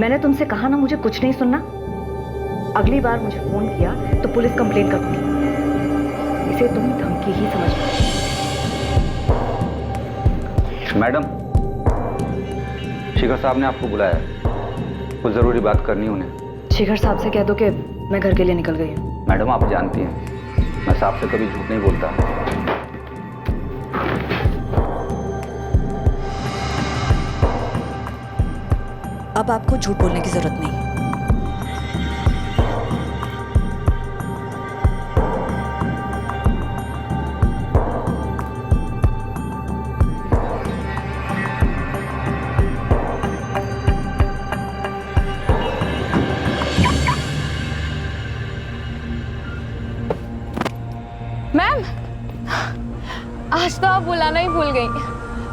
मैंने तुमसे कहा ना मुझे कुछ नहीं सुनना। अगली बार मुझे फोन किया तो पुलिस कंप्लेंट कर दूंगी। इसे तुम धमकी ही समझ लो। मैडम, शिखर साहब ने आपको बुलाया है, कुछ जरूरी बात करनी है उन्हें। शिखर साहब से कह दो कि मैं घर के लिए निकल गई हूँ। मैडम, आप जानती हैं मैं साहब से कभी झूठ नहीं बोलता। अब आपको झूठ बोलने की जरूरत नहीं है। मैम, आज तो आप बुलाना ही भूल गई।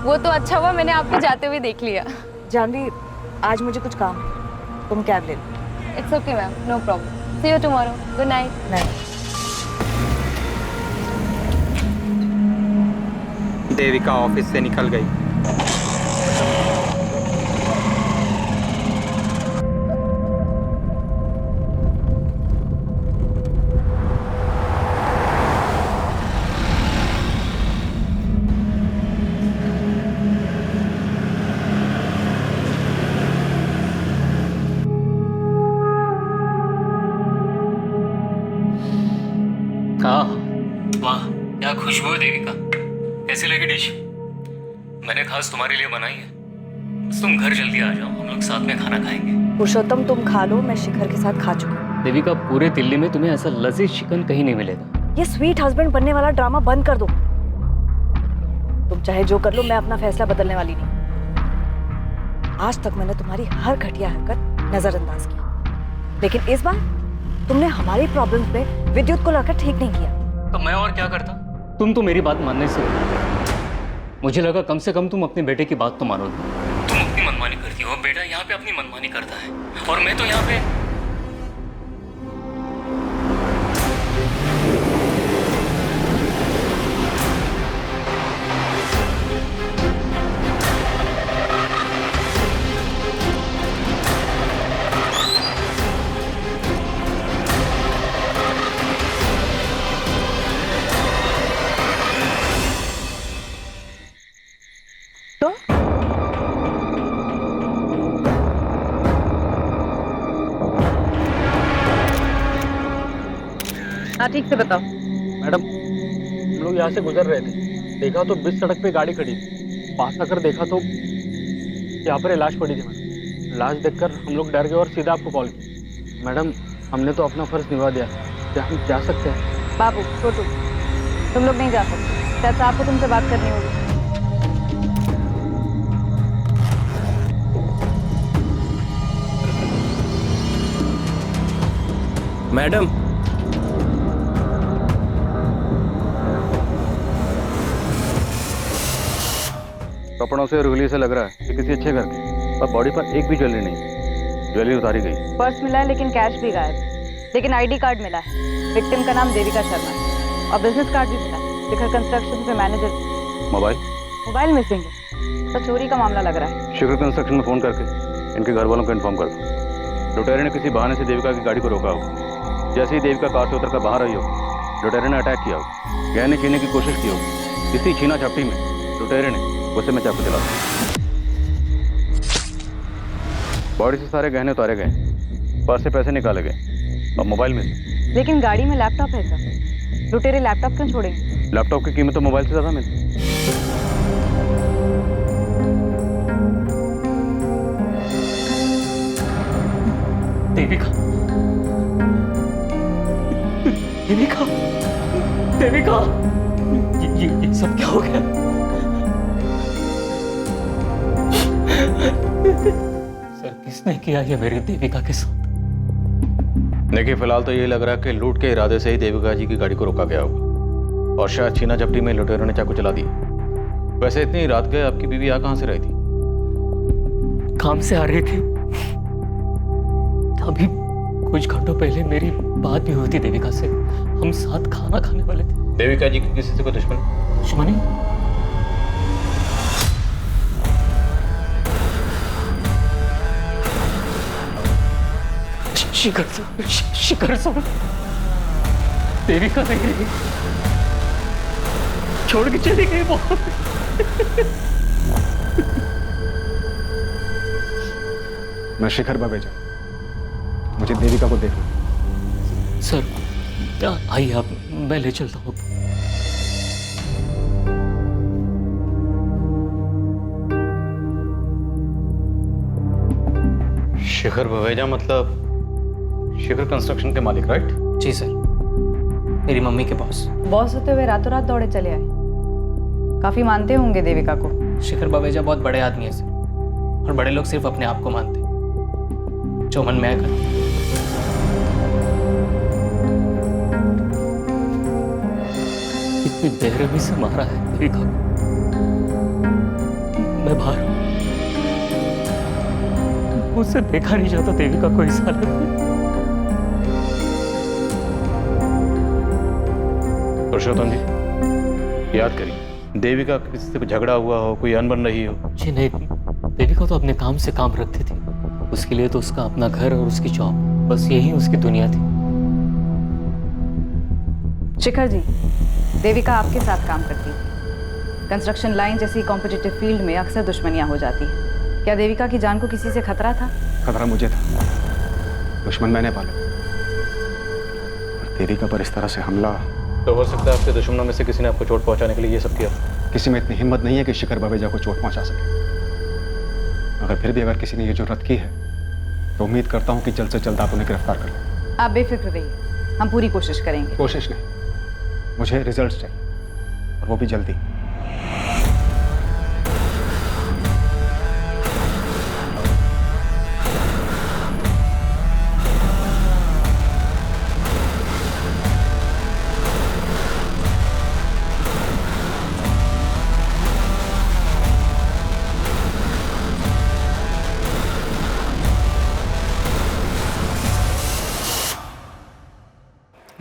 वो तो अच्छा हुआ मैंने आपको जाते हुए देख लिया। जानवी, आज मुझे कुछ काम है, तुम कैब ले लो। It's okay ma'am, no problem. See you tomorrow. Good night. नहीं, देविका ऑफिस से निकल गई। हाँ, वाह क्या खुशबू है देविका। कैसी लगी डिश? मैंने खास तुम्हारे लिए बनाई है। बस तुम घर जल्दी आ जाओ, हम लोग साथ में खाना खाएंगे। पुरुषोत्तम तुम खा लो, मैं शिखर के साथ खा चुकी हूँ। देविका, पूरे दिल्ली में तुम्हें ऐसा लजीज चिकन कहीं नहीं मिलेगा। ये स्वीट हस्बैंड बनने वाला ड्रामा बंद कर दो। तुम चाहे जो कर लो, मैं अपना फैसला बदलने वाली नहीं। आज तक मैंने तुम्हारी हर घटिया हरकत नजरअंदाज की, लेकिन इस बार तुमने हमारी प्रॉब्लम्स में विद्युत को लाकर ठीक नहीं किया। तो मैं और क्या करता? तुम तो मेरी बात मानने से मुझे लगा कम से कम तुम अपने बेटे की बात तो मानोगे। तुम अपनी मनमानी करती हो, बेटा यहाँ पे अपनी मनमानी करता है और मैं तो यहाँ पे। हाँ, ठीक से बताओ। मैडम, हम लोग यहाँ से गुजर रहे थे, देखा तो बीच सड़क पे गाड़ी खड़ी थी। पास आकर देखा तो यहाँ पर लाश पड़ी थी। मैडम, लाश देखकर हम लोग डर गए और सीधा आपको कॉल किया। मैडम, हमने तो अपना फर्ज निभा दिया, क्या हम जा सकते हैं? बाबू, छोटू, तुम लोग नहीं जा सकते। शायद आपको तुमसे बात करनी होगी। मैडम, कपड़ों से और उंगली से लग रहा है कि किसी अच्छे घर की, पर बॉडी पर एक भी ज्वेलरी नहीं। ज्वेलरी उतारी गई। पर्स मिला है लेकिन कैश भी गायब। लेकिन आईडी कार्ड मिला है। विक्टिम का नाम देविका शर्मा है और बिजनेस कार्ड भी मिला है। शिखर कंस्ट्रक्शन पे मैनेजर। मोबाइल मिसिंग है, तो चोरी का मामला लग रहा है। शिखर कंस्ट्रक्शन में फोन करके इनके घर वालों को इन्फॉर्म कर दो। लुटेरे ने किसी बहाने से देविका की गाड़ी को रोका हो। जैसे ही देविका कार से उतरकर बाहर आई हो, लुटेरे ने अटैक किया हो। गहने छीनने की कोशिश की हो। इसी छीना झपटी में लुटेरे ने गुस्से में चाकू चला दिया। बॉडी से सारे गहने उतारे गए, पर्स से पैसे निकाले गए और मोबाइल में। लेकिन गाड़ी में लैपटॉप है सर। लुटेरे लैपटॉप क्यों छोड़ेंगे? लैपटॉप की कीमत तो मोबाइल से ज्यादा मिलती। देविका, देविका, देविका, ये सब क्या हो गया? सर, किसने किया ये मेरी देविका के साथ? देखिए, फिलहाल तो यही लग रहा है कि लूट के इरादे से ही देविका जी की गाड़ी को रोका गया होगा और शायद छीना झपटी में लुटेरों ने चाकू चला दिया। वैसे इतनी रात गए आपकी बीवी यहाँ कहाँ से रही थी? काम से आ रही थी। अभी कुछ घंटों पहले मेरी बात भी हुई थी देविका से। हम साथ खाना खाने वाले थे। देविका जी की किसी से कोई दुश्मनी? शिखर सर, देविका नहीं रही, छोड़ के चली गई वो। मैं शिखर बवेजा, मुझे देविका को देखना। सर आइए आप, मैं ले चलता हूँ। शिखर बवेजा मतलब शिखर कंस्ट्रक्शन के मालिक, राइट? जी सर, मेरी मम्मी के बॉस। बॉस होते हुए रातों रात दौड़े चले आए। काफी मानते होंगे देविका को। शिखर बवेजा बहुत बड़े आदमी है सर, और बड़े लोग सिर्फ अपने आप को मानते, जो मन में आएगा। इतनी बेरहमी से मारा है देविका को। मैं बाहर हूं। मुझसे देखा नहीं जाता देविका को इस हालत में। पुरुषोत्तम जी, याद करिए, देविका का किसी से कोई झगड़ा हुआ हो, कोई अनबन रही हो? जी नहीं, देविका तो अपने काम से काम रखती थी। उसके लिए तो उसका अपना घर और उसकी जॉब, बस यही उसकी दुनिया थी। शिखर जी, देविका आपके साथ काम करती थी। कंस्ट्रक्शन लाइन जैसी कॉम्पिटिटिव फील्ड में अक्सर दुश्मनियां हो जाती हैं। क्या देविका की जान को किसी से खतरा था? खतरा मुझे था, दुश्मन मैंने पाले। और देविका पर इस तरह से हमला, तो हो सकता है आपके दुश्मनों में से किसी ने आपको चोट पहुंचाने के लिए ये सब किया। किसी में इतनी हिम्मत नहीं है कि शिखर बवेजा को चोट पहुंचा सके। मगर फिर भी अगर किसी ने ये जुर्रत की है तो उम्मीद करता हूं कि जल्द से जल्द आप उन्हें गिरफ्तार कर लें। आप बेफिक्र रहिए, हम पूरी कोशिश करेंगे। कोशिश नहीं, मुझे रिजल्ट चाहिए, और वो भी जल्दी।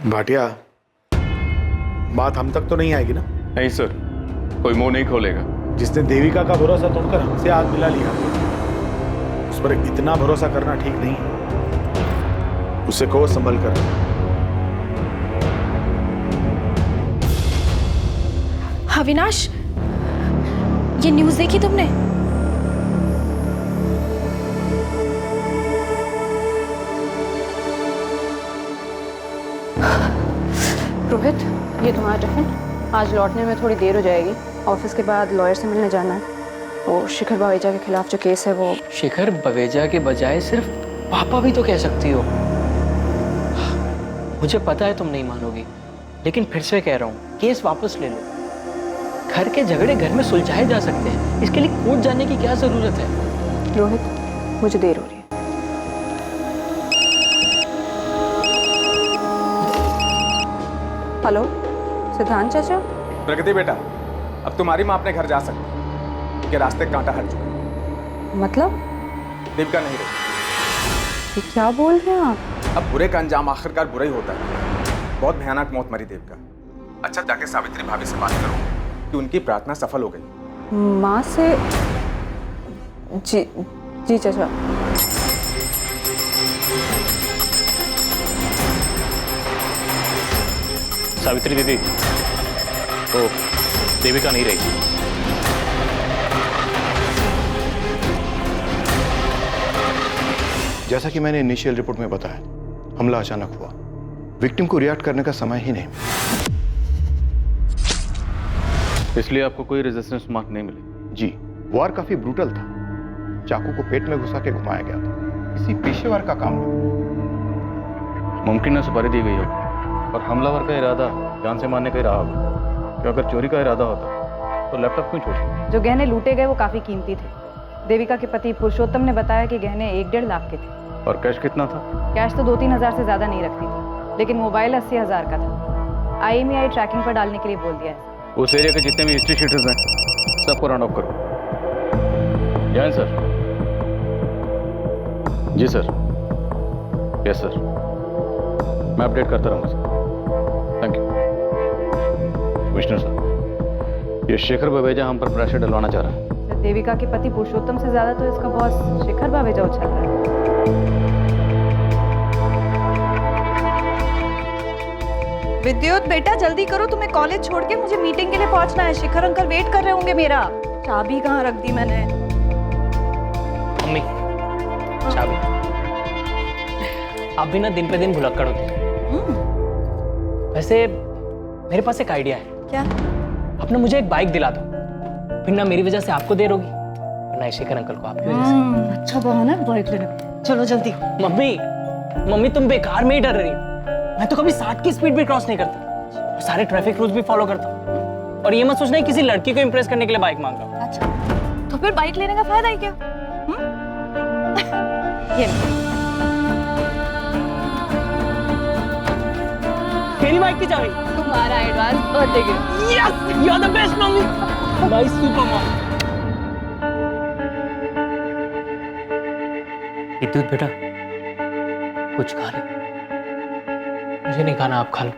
भाटिया, बात हम तक तो नहीं आएगी ना? नहीं सर, कोई मुंह नहीं खोलेगा। जिसने देविका का भरोसा तोड़कर हमसे हाथ मिला लिया, उस पर इतना भरोसा करना ठीक नहीं है। उसे कहो संभल कर। अविनाश, ये न्यूज़ देखी तुमने? रोहित, ये तुम्हारा टिफिन। आज लौटने में थोड़ी देर हो जाएगी। ऑफिस के बाद लॉयर से मिलने जाना है। वो शिखर बवेजा के खिलाफ जो केस है वो। शिखर बवेजा के बजाय सिर्फ पापा भी तो कह सकती हो। मुझे पता है तुम नहीं मानोगी, लेकिन फिर से कह रहा हूँ, केस वापस ले लो। घर के झगड़े घर में सुलझाए जा सकते हैं, इसके लिए कोर्ट जाने की क्या जरूरत है? रोहित, मुझे देर हो रही है। हेलो, सिद्धांत चाचा। प्रगति बेटा, अब तुम्हारी माँ अपने घर जा सकती है, क्योंकि रास्ते कांटा हट चुका है। मतलब? देविका नहीं रही। ये क्या बोल रहे हैं आप? अब बुरे का अंजाम आखिरकार बुरा ही होता है। बहुत भयानक मौत मरी देविका। अच्छा, जाके सावित्री भाभी से बात करो कि उनकी प्रार्थना सफल हो गई। माँ से? जी जी चाचा। सावित्री दीदी, तो देविका नहीं रही। जैसा कि मैंने इनिशियल रिपोर्ट में बताया, हमला अचानक हुआ। विक्टिम को रिएक्ट करने का समय ही नहीं मिला। इसलिए आपको कोई रेजिस्टेंस मार्क नहीं मिली? जी, वार काफी ब्रूटल था। चाकू को पेट में घुसा के घुमाया गया था। किसी पेशेवर का काम नहीं। मुमकिन है सुपारी दी गई हो और हमलावर का इरादा जान से मारने का ही रहा होगा। कि अगर चोरी का इरादा होता तो लैपटॉप क्यों छोड़? जो गहने लूटे गए वो काफी कीमती थे। देविका के पति पुरुषोत्तम ने बताया कि गहने 1-1.5 लाख के थे। और कैश कितना था? कैश तो 2-3 हज़ार से ज्यादा नहीं रखती थी, लेकिन मोबाइल 80 हज़ार का था। IMEI ट्रैकिंग पर डालने के लिए बोल दिया है। उस एरिया के जितने भी हिस्ट्री शीटर्स हैं, सबको राउंड ऑफ करो। जैन सर। जी सर। यस सर, मैं अपडेट करता रहूँगा सर। Thank you. कमिश्नर साहब, ये शेखर बवेजा हम पर प्रेशर डलवाना चाह रहा है। देविका के पति पुरुषोत्तम से ज्यादा तो इसका बॉस शिखर बवेजा उछल रहा है। विद्युत बेटा जल्दी करो, तुम्हें कॉलेज छोड़ के मुझे मीटिंग के लिए पहुंचना है। शिखर अंकल वेट कर रहे होंगे मेरा। चाबी कहाँ रख दी मैंने? मम्मी चाबी। आप भी ना दिन पे दिन भुलक्कड़ होती हैं। वैसे मेरे पास एक आइडिया है। क्या? आप ना मुझे एक बाइक दिला दो, फिर ना मेरी वजह से आपको देर होगी, ना शिखर अंकल को आपकी वजह से। अच्छा बहाना है बाइक लेने का। चलो जल्दी। मम्मी तुम बेकार में ही डर रही हो। मैं तो कभी 60 की स्पीड भी क्रॉस नहीं करता, सारे ट्रैफिक रूल्स भी फॉलो करता हूँ। और ये मत सोचना किसी लड़की को इंप्रेस करने के लिए बाइक मांग रहा हूँ। अच्छा तो फिर बाइक लेने का फायदा ही क्या? ये मेरी बाइक की चाबी। तुम्हारा advance birthday gift. Yes you are the best mummy, my super mom. Vidyut बेटा कुछ खा ले। मुझे नहीं खाना, आप खा लो।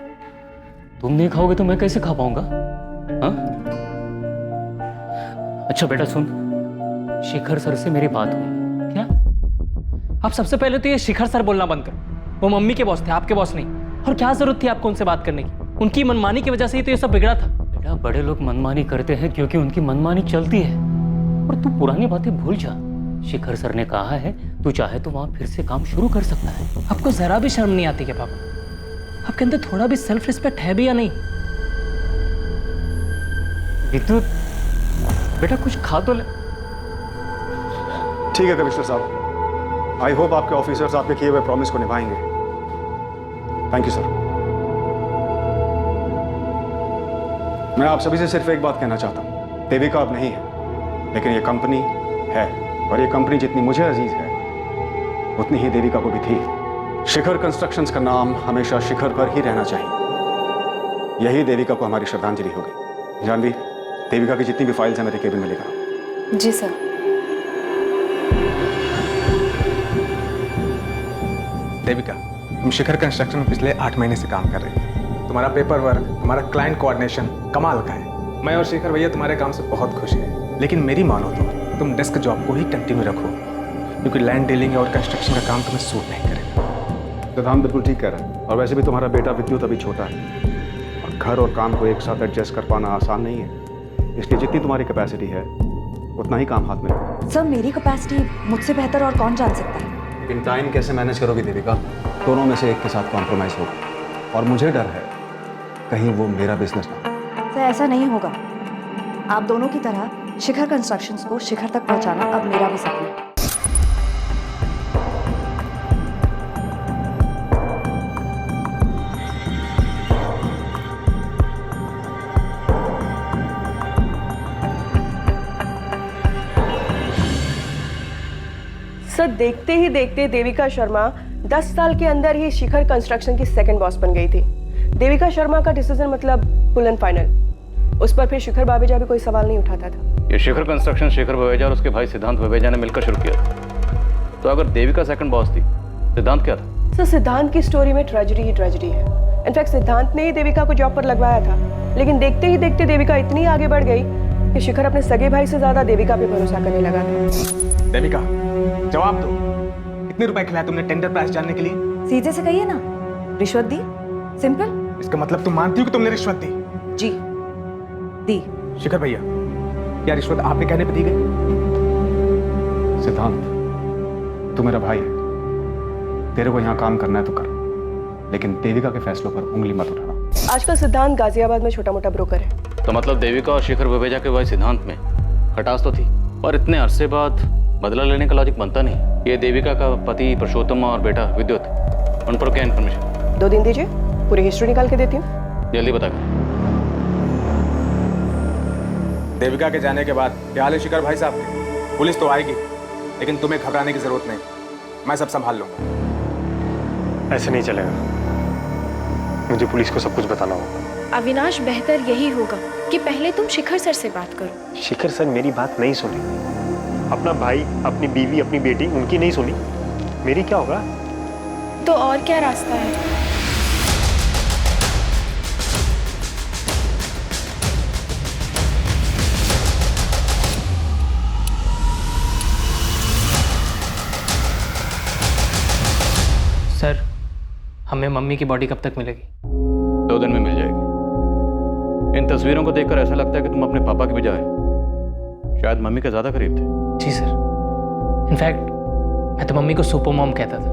तुम नहीं खाओगे तो मैं कैसे खा पाऊंगा? हाँ? अच्छा बेटा सुन, शिखर सर से मेरी बात हुई। क्या? आप सबसे पहले तो ये शिखर सर बोलना बंद करो। वो मम्मी के बॉस थे, आपके बॉस नहीं। और क्या जरूरत थी आपको उनसे बात करने की? उनकी मनमानी की वजह से ही तो ये सब बिगड़ा था। बेटा बड़े लोग मनमानी करते हैं क्योंकि उनकी मनमानी चलती है, और तू पुरानी बातें भूल जा। शिखर सर ने कहा है तू चाहे तो वहां फिर से काम शुरू कर सकता है। आपको जरा भी शर्म नहीं आती क्या पापा? आपके अंदर थोड़ा भी सेल्फ रिस्पेक्ट है भी या नहीं? विद्युत बेटा कुछ खा तो ले। ठीक है कमिश्नर साहब, आई होप आपके ऑफिसर्स आपके किए हुए प्रॉमिस को निभाएंगे। Thank you sir. मैं आप सभी से सिर्फ एक बात कहना चाहता हूं, देविका अब नहीं है, लेकिन ये कंपनी है, और ये कंपनी जितनी मुझे अजीज है उतनी ही देविका को भी थी। शिखर कंस्ट्रक्शंस का नाम हमेशा शिखर पर ही रहना चाहिए। यही देविका को हमारी श्रद्धांजलि होगी। जानवी, देविका की जितनी भी फाइल्स हैं मेरे केबिन में लेकर आओ। जी सर। देविका, तुम शिखर कंस्ट्रक्शन में पिछले 8 महीने से काम कर रही हो। तुम्हारा पेपर वर्क, तुम्हारा क्लाइंट कोऑर्डिनेशन कमाल का है। मैं और शिखर भैया तुम्हारे काम से बहुत खुश हैं, लेकिन मेरी मानो तो तुम डेस्क जॉब को ही कंटिन्यू रखो, क्योंकि लैंड डीलिंग और कंस्ट्रक्शन का काम तुम्हें सूट नहीं करेगा। सिद्धांत बिल्कुल ठीक कह रहा है, और वैसे भी तुम्हारा बेटा विद्युत अभी छोटा है, और घर और काम को एक साथ एडजस्ट कर पाना आसान नहीं है। इसलिए जितनी तुम्हारी कैपेसिटी है उतना ही काम हाथ में। सर मेरी कैपेसिटी मुझसे बेहतर और कौन जान सकता है? इन टाइम कैसे मैनेज करोगी देविका? दोनों में से एक के साथ कॉम्प्रोमाइज होगा, और मुझे डर है कहीं वो मेरा बिजनेस ना। सर ऐसा नहीं होगा। आप दोनों की तरह शिखर कंस्ट्रक्शंस को शिखर तक पहुंचाना अब मेरा भी सपना है। सर देखते ही देखते देविका शर्मा 10 साल के अंदर ही शिखर कंस्ट्रक्शन की सेकंड बॉस बन गई थी। देविका शर्मा का डिसीजन मतलब फुल एंड फाइनल। उस पर फिर शिखर बावेजा भी कोई सवाल नहीं उठाता था। ये शिखर कंस्ट्रक्शन शिखर बावेजा और उसके भाई सिद्धांत बावेजा ने मिलकर शुरू किया था। तो अगर देविका सेकंड बॉस थी, सिद्धांत क्या था? सर सिद्धांत की स्टोरी में ट्रेजेडी ही ट्रेजेडी है। इनफैक्ट सिद्धांत ने ही देविका को जॉब पर लगवाया था, लेकिन देखते ही देखते देविका इतनी आगे बढ़ गई कि शिखर अपने सगे भाई से ज्यादा देविका पे भरोसा करने लगा था। देविका, जवाब दो, कितने रुपए खिलाए तुमने टेंडर प्राइस जानने के लिए? सीधे से कहिए ना, रिश्वत दी। सिंपल। इसका मतलब तुम मानती हो कि तुमने रिश्वत दी? जी दी। शिखर भैया, क्या रिश्वत आपके कहने पर दी गई? सिद्धांत, तू मेरा भाई है, तेरे को यहाँ काम करना है तो कर, लेकिन देविका के फैसलों पर उंगली मत उठाना। आजकल सिद्धांत गाजियाबाद में छोटा मोटा ब्रोकर है। तो मतलब देविका और शिखर बावेजा के भाई सिद्धांत में खटास तो थी, पर इतने अरसे बाद बदला लेने का लॉजिक बनता नहीं। ये देविका का पति पुरुषोत्तम और बेटा विद्युत, उन पर क्या इन्फॉर्मेशन? 2 दिन दीजिए, पूरी हिस्ट्री निकाल के देती हूँ। जल्दी बता। देविका के जाने के बाद क्या हाल है शिखर भाई साहब के? पुलिस तो आएगी, लेकिन तुम्हें घबराने की जरूरत नहीं, मैं सब संभाल लूंगा। ऐसे नहीं चलेगा, मुझे पुलिस को सब कुछ बताना होगा। अविनाश, बेहतर यही होगा कि पहले तुम शिखर सर से बात करो। शिखर सर मेरी बात नहीं सुनी, अपना भाई, अपनी बीवी, अपनी बेटी, उनकी नहीं सुनी, मेरी क्या होगा? तो और क्या रास्ता है? सर, हमें मम्मी की बॉडी कब तक मिलेगी? 2 दिन में मिल जाएगी। इन तस्वीरों को देखकर ऐसा लगता है कि तुम अपने पापा के बजाय शायद मम्मी के ज्यादा करीब थे। जी सर, इनफैक्ट मैं तो मम्मी को सुपर मॉम कहता था।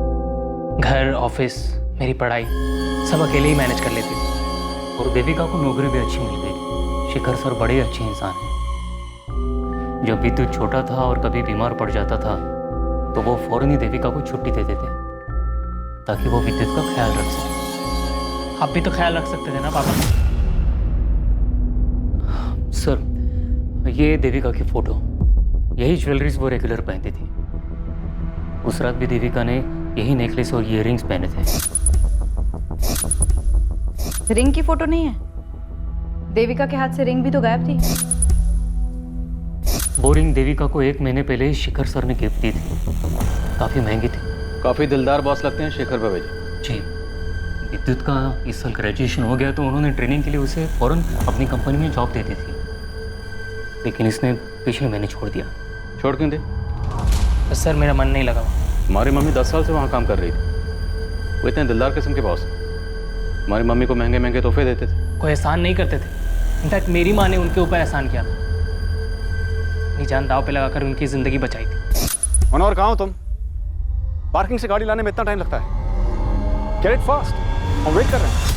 घर, ऑफिस, मेरी पढ़ाई सब अकेले ही मैनेज कर लेती थी। और देविका को नौकरी भी अच्छी मिल गई। शिखर सर बड़े अच्छे इंसान हैं। जब विद्युत छोटा था और कभी बीमार पड़ जाता था तो वो फौरन ही देविका को छुट्टी दे देते ताकि वो विद्युत का ख्याल रख सके। आप भी तो ख्याल रख सकते थे ना पापा। सर, ये देविका की फोटो, यही ज्वेलरीज वो रेगुलर पहनती थी। उस रात भी देविका ने यही नेकलेस और ईयररिंग्स पहने थे। रिंग की फोटो नहीं है? देविका के हाथ से रिंग भी तो गायब थी। वो रिंग देविका को 1 महीने पहले ही शिखर सर ने गिफ्ट दी थी। काफी महंगी थी। काफी दिलदार बॉस लगते हैं शेखर बाबेजा जी। विद्युत का इस साल ग्रेजुएशन हो गया तो उन्होंने ट्रेनिंग के लिए उसे फौरन अपनी कंपनी में जॉब दे दी थी, लेकिन इसने पिछले महीने छोड़ दिया। छोड़ क्यों दे? बस सर मेरा मन नहीं लगा। हमारी मम्मी 10 साल से वहाँ काम कर रही थी। वो इतने दिलदार किस्म के बॉस हैं। हमारी मम्मी को महंगे महंगे तोहफे देते थे। कोई एहसान नहीं करते थे। इनफैक्ट मेरी माँ ने उनके ऊपर एहसान किया था। अपनी जान दाव पे लगाकर उनकी जिंदगी बचाई थी। मनोहर, कहाँ हो तुम? पार्किंग से गाड़ी लाने में इतना टाइम लगता है? गेट इट फास्ट, हम वेट कर रहे हैं।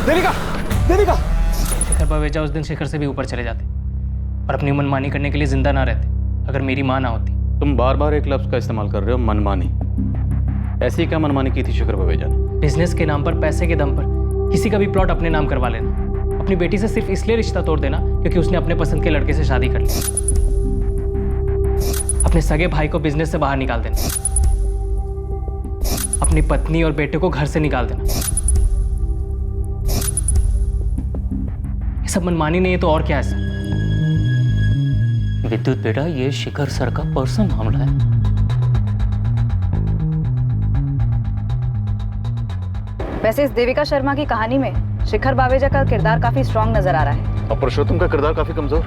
देविका, देविका! शिखर बावेजा उस दिन शिखर से भी ऊपर चले जाते और अपनी मनमानी करने के लिए जिंदा ना रहते अगर मेरी माँ ना होती। तुम बार बार एक लफ्ज का इस्तेमाल कर रहे हो, मनमानी। ऐसी क्या मनमानी की थी शिखर बाबेजा ने? बिजनेस के नाम पर, पैसे के दम पर किसी का भी प्लॉट अपने नाम करवा लेना। अपनी बेटी से सिर्फ इसलिए रिश्ता तोड़ देना क्योंकि उसने अपने पसंद के लड़के से शादी कर ली। अपने सगे भाई को बिजनेस से बाहर निकाल देना। अपनी पत्नी और बेटे को घर से निकाल देना। ये सब मनमानी नहीं है तो और क्या है सर? विद्युत बेटा, ये शिखर सर का पर्सनल मामला है। वैसे इस देविका शर्मा की कहानी में शिखर बावेजा का किरदार काफी स्ट्रांग नजर आ रहा है। और पुरुषोत्तम का किरदार काफी कमजोर।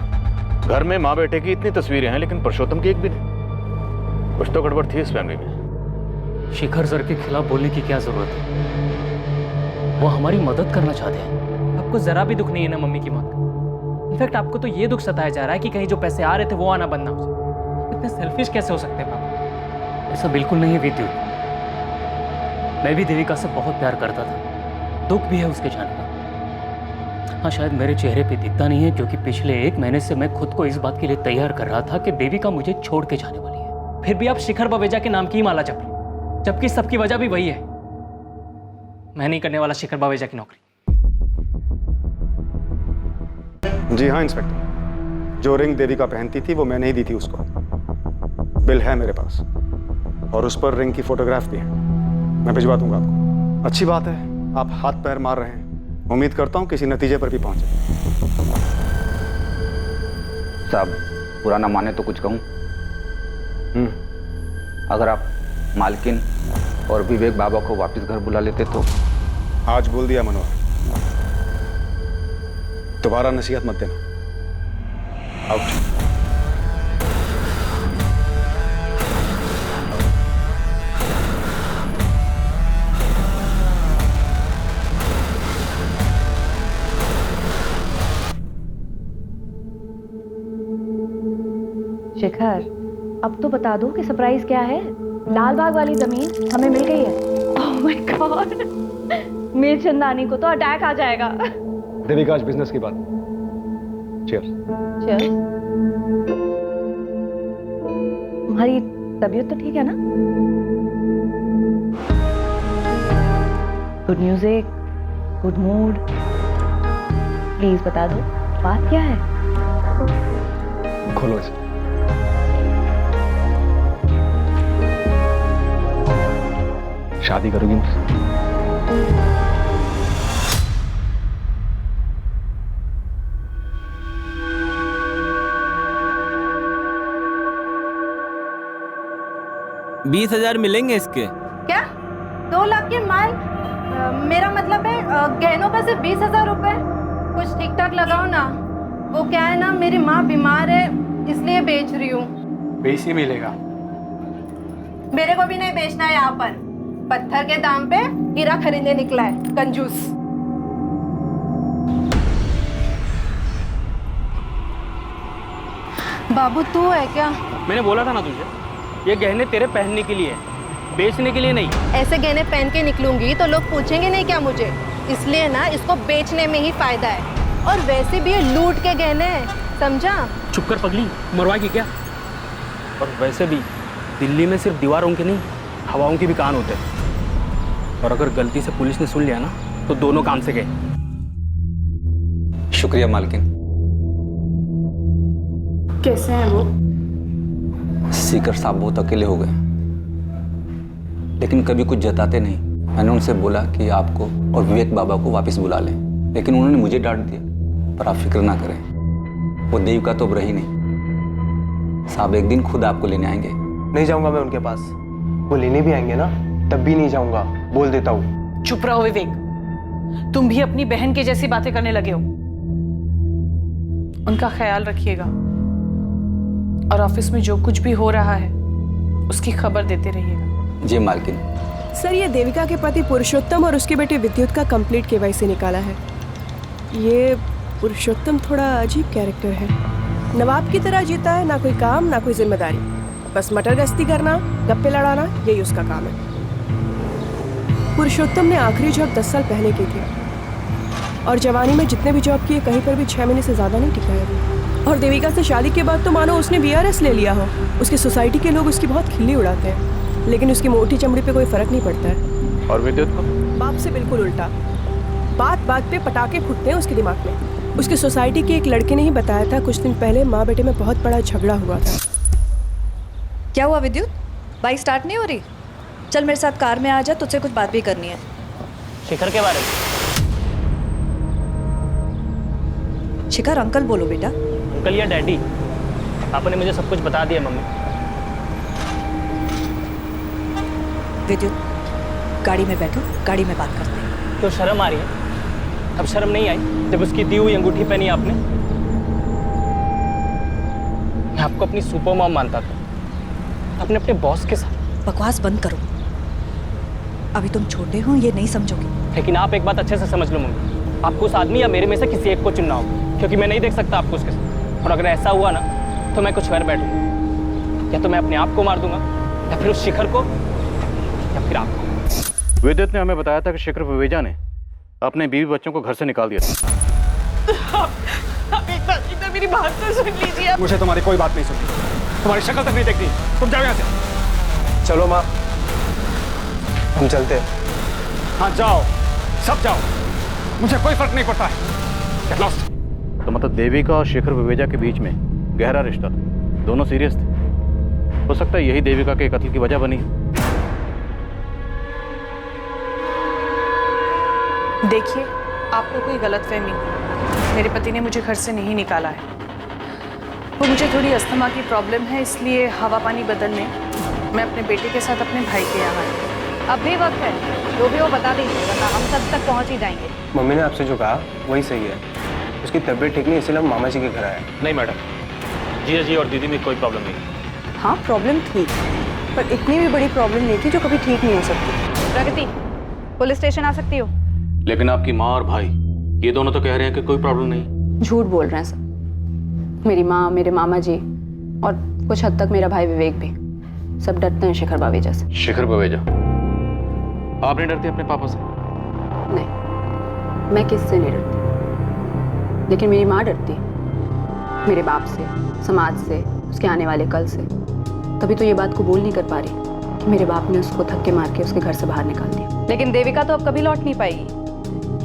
घर में माँ बेटे की इतनी तस्वीरें हैं लेकिन पुरुषोत्तम की एक भी नहीं। कुछ तो गड़बड़ थी इस फैमिली में। शिखर सर के खिलाफ बोलने की क्या जरूरत है? वो हमारी मदद करना चाहते हैं। आपको जरा भी दुख नहीं है ना मम्मी की मौत का? इनफैक्ट आपको तो ये दुख सताया जा रहा है कि कहीं जो पैसे आ रहे थे वो आना बंद ना हो जाए। इतने सेल्फिश कैसे हो सकते हैं पापा? ऐसा बिल्कुल नहीं है विद्युत। मैं भी देविका से बहुत प्यार करता था। दुख भी है उसके जाने का। हाँ, शायद मेरे चेहरे पे दिखता नहीं है क्योंकि पिछले 1 महीने से मैं खुद को इस बात के लिए तैयार कर रहा था कि देविका मुझे छोड़ के जाने वाली है। फिर भी आप शिखर बावेजा के नाम की ही माला जप रहे, जबकि सबकी वजह भी वही है। मैं नहीं करने वाला शिखर बावेजा की नौकरी। जी हाँ इंस्पेक्टर, जो रिंग देविका पहनती थी वो मैंने ही दी थी उसको। बिल है मेरे पास और उस पर रिंग की फोटोग्राफ भी है। मैं भिजवा दूंगा आपको। अच्छी बात है, आप हाथ पैर मार रहे हैं। उम्मीद करता हूँ किसी नतीजे पर भी पहुंचे। साहब, बुरा ना माने तो कुछ कहूँ? अगर आप मालकिन और विवेक बाबा को वापस घर बुला लेते तो। आज बोल दिया मनोहर, दोबारा नसीहत मत देना। आउट। शिखर, अब तो बता दो कि सरप्राइज क्या है। लाल बाग वाली जमीन हमें मिल गई है। Oh my God, Mir Chandani को तो अटैक आ जाएगा। देविका, आज बिजनेस की बात। चीयर्स। चीयर्स। तुम्हारी तबीयत तो ठीक है ना? Good music, good mood. Please बता दो बात क्या है। खोलो इसे। शादी करोगी मुझसे? $20,000 मिलेंगे इसके। क्या? 2 लाख के माल? मेरा मतलब है गहनों का सिर्फ 20,000 रुपए। कुछ ठीक ठाक लगाओ ना। वो क्या है ना, मेरी माँ बीमार है इसलिए बेच रही हूँ। 20 ही मिलेगा। मेरे को भी नहीं बेचना है यहाँ पर। पत्थर के दाम पे हीरा खरीदने निकला है कंजूस। बाबू तू है क्या? मैंने बोला था ना तुझे, ये गहने तेरे पहनने के लिए है, बेचने के लिए नहीं। ऐसे गहने पहन के निकलूंगी तो लोग पूछेंगे नहीं क्या मुझे, इसलिए ना इसको बेचने में ही फायदा है। और वैसे भी ये लूट के गहने हैं, समझा? चुप कर पगली, मरवाएगी क्या? और वैसे भी दिल्ली में सिर्फ दीवारों के नहीं, हवाओं के भी कान होते हैं। और अगर गलती से पुलिस ने सुन लिया ना तो दोनों काम से गए। शुक्रिया मालकिन। कैसे हैं वो? सीकर साहब बहुत अकेले हो गए, लेकिन कभी कुछ जताते नहीं। मैंने उनसे बोला कि आपको और विवेक बाबा को वापस बुला लें, लेकिन उन्होंने मुझे डांट दिया। पर आप फिक्र ना करें, वो देविका तो अब रही नहीं। साहब एक दिन खुद आपको लेने आएंगे। नहीं जाऊंगा मैं उनके पास। वो लेने भी आएंगे ना, तब भी नहीं जाऊंगा, बोल देता हूँ। चुप रहो विवेक, तुम भी अपनी बहन की जैसी बातें करने लगे हो। उनका ख्याल रखिएगा और ऑफिस में जो कुछ भी हो रहा है उसकी खबर देते रहिएगा। जी मालकिन। सर, ये देविका के पति पुरुषोत्तम और उसके बेटे विद्युत का कंप्लीट केवाईसी निकाला है। ये पुरुषोत्तम थोड़ा अजीब कैरेक्टर है। नवाब की तरह जीता है, ना कोई काम ना कोई जिम्मेदारी, बस मटर गश्ती करना, गप्पे लड़ाना, यही उसका काम है। पुरुषोत्तम ने आखिरी जॉब 10 साल पहले की थी और जवानी में जितने भी जॉब किए कहीं पर भी 6 महीने से ज़्यादा नहीं टिका है। और देविका से शादी के बाद तो मानो उसने VRS ले लिया हो। उसकी सोसाइटी के लोग उसकी बहुत खिल्ली उड़ाते हैं, लेकिन उसकी मोटी चमड़ी पे कोई फर्क नहीं पड़ता है। और विद्युत को? बाप से बिल्कुल उल्टा, बात बात पे पटाखे फूटते हैं उसके दिमाग में। उसकी सोसाइटी के एक लड़के ने ही बताया था कुछ दिन पहले माँ बेटे में बहुत बड़ा झगड़ा हुआ था। क्या हुआ विद्युत, बाइक स्टार्ट नहीं हो रही? चल मेरे साथ कार में आ जा, तुझसे कुछ बात भी करनी है। शिखर के बारे में? शिखर अंकल बोलो बेटा। अंकल या डैडी? आपने मुझे सब कुछ बता दिया मम्मी। विद्युत, गाड़ी में बैठो, गाड़ी में बात करते हैं। तो शर्म आ रही है? अब शर्म नहीं आई जब उसकी दी हुई अंगूठी पहनी आपने? मैं आपको अपनी सुपर मॉम मानता था, आपने अपने बॉस के साथ। बकवास बंद करो, अभी तुम छोटे हो, ये नहीं समझोगे। लेकिन आप एक बात अच्छे से समझ लो मम्मी, आपको उस आदमी या मेरे में से किसी एक को चुनना होगा, क्योंकि मैं नहीं देख सकता आपको उसके साथ। और अगर ऐसा हुआ ना तो मैं कुछ कर बैठूंगा, या तो मैं अपने आप को मार दूंगा, या फिर उस शिखर को, या फिर आपको। विद्युत ने हमें बताया था कि शिखर विवेजा ने अपने बीवी बच्चों को घर से निकाल दिया था। आप एक बार मेरी बात तो सुन लीजिए। मुझे तुम्हारी कोई बात नहीं सुननी, तुम्हारी शक्ल तक नहीं देखनी। तुम जाओ यहाँ से। चलो माँ, हम चलते हैं। हाँ जाओ, सब जाओ, मुझे कोई फर्क नहीं पड़ता है। Get lost। तो मतलब देविका और शिखर विवेजा के बीच में गहरा रिश्ता था, दोनों सीरियस थे। हो सकता है यही देविका के कत्ल की वजह बनी। देखिए, आपको कोई गलतफहमी, मेरे पति ने मुझे घर से नहीं निकाला है। वो मुझे थोड़ी अस्थमा की प्रॉब्लम है, इसलिए हवा पानी बदलने मैं अपने बेटे के साथ अपने भाई के यहाँ आई। अब भी वक्त है, जो भी वो बता दीजिए, वरना हम सब तक पहुँच ही जाएंगे। मम्मी ने आपसे जो कहा वही सही है। उसकी तबीयत ठीक नहीं, इसलिए हम मामा जी के घर आए। नहीं मैडम, जीजा जी और दीदी में कोई प्रॉब्लम नहीं। हाँ प्रॉब्लम थी, पर इतनी भी बड़ी प्रॉब्लम नहीं थी जो कभी ठीक नहीं हो सकती। प्रगति, पुलिस स्टेशन आ सकती हो? लेकिन आपकी माँ और भाई ये दोनों तो कह रहे हैं कि कोई प्रॉब्लम नहीं। झूठ बोल रहे हैं सब। मेरी माँ, मेरे मामा जी और कुछ हद तक मेरा भाई विवेक भी, सब डरते हैं शिखर बावेजा से। शिखर विवेजा? आप नहीं डरती अपने पापा से? नहीं, मैं किससे नहीं डरती, लेकिन मेरी माँ डरती मेरे बाप से, समाज से, उसके आने वाले कल से। तभी तो ये बात को बोल नहीं कर पा रही कि मेरे बाप ने उसको धक्के मार के उसके घर से बाहर निकाल दिया। लेकिन देविका तो अब कभी लौट नहीं पाएगी,